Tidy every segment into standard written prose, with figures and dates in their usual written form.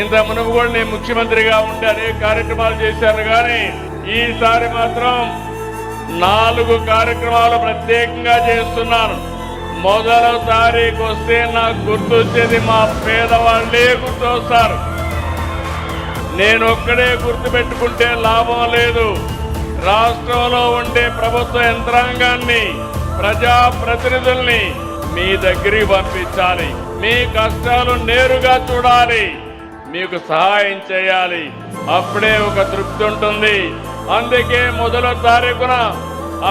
ఇంత మునుపు కూడా నేను ముఖ్యమంత్రిగా ఉండి అనేక కార్యక్రమాలు చేశాను, కానీ ఈసారి మాత్రం 4 కార్యక్రమాలు ప్రత్యేకంగా చేస్తున్నాను. మొదటి తారీఖు వస్తే నాకు గుర్తొచ్చేది మా పేదవాళ్లే గుర్తొస్తారు. నేను ఒక్కడే గుర్తుపెట్టుకుంటే లాభం లేదు. రాష్ట్రంలో ఉండే ప్రభుత్వ యంత్రాంగాన్ని, ప్రజాప్రతినిధుల్ని మీ దగ్గరికి పంపించాలి. మీ కష్టాలు నేరుగా చూడాలి, మీకు సహాయం చేయాలి. అప్పుడే ఒక తృప్తి ఉంటుంది. అందుకే మొదటి తారీఖున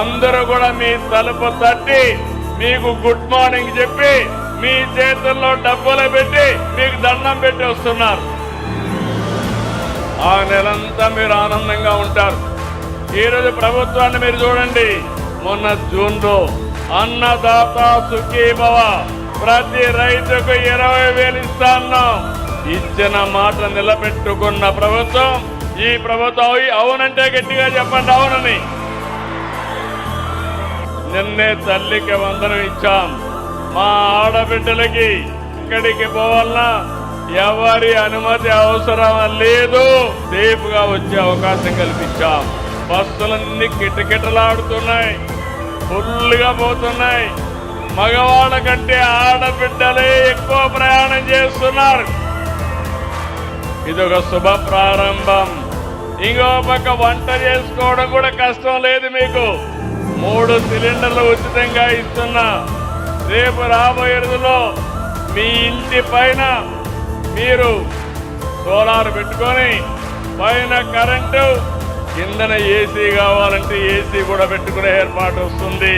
అందరూ కూడా మీ తలుపు తట్టి మీకు గుడ్ మార్నింగ్ చెప్పి మీ చేతుల్లో డబ్బులు పెట్టి మీకు దండం పెట్టి వస్తున్నారు. ఆ నెలంతా మీరు ఆనందంగా ఉంటారు. ఈరోజు ప్రభుత్వాన్ని మీరు చూడండి. మొన్న జూన్లో అన్నదాత సుఖీభవ, ప్రతి రైతుకు 20,000 ఇస్తాన్నాం. ఇచ్చిన మాట నిలబెట్టుకున్న ప్రభుత్వం ఈ ప్రభుత్వం. అవునంటే గట్టిగా చెప్పండి అవునని. నిన్నే తల్లికి వందనం ఇచ్చాం. మా ఆడబిడ్డలకి ఎక్కడికి పోవాలన్నా ఎవరి అనుమతి అవసరం లేదు, సేఫ్గా వచ్చే అవకాశం కల్పించాం. బస్సులన్నీ కిటకిటలాడుతున్నాయి, ఫుల్గా పోతున్నాయి. మగవాళ్ళ కంటే ఆడబిడ్డలే ఎక్కువ ప్రయాణం చేస్తున్నారు. ఇదొక శుభ ప్రారంభం. ఇంకో పక్క వంట చేసుకోవడం కూడా కష్టం లేదు. మీకు 3 సిలిండర్లు ఉచితంగా ఇస్తున్నా. రేపు రాబోయే రోజుల్లో మీ ఇంటి పైన మీరు సోలార్ పెట్టుకొని పైన కరెంటు, కిందన ఏసీ కావాలంటే ఏసీ కూడా పెట్టుకునే ఏర్పాటు వస్తుంది.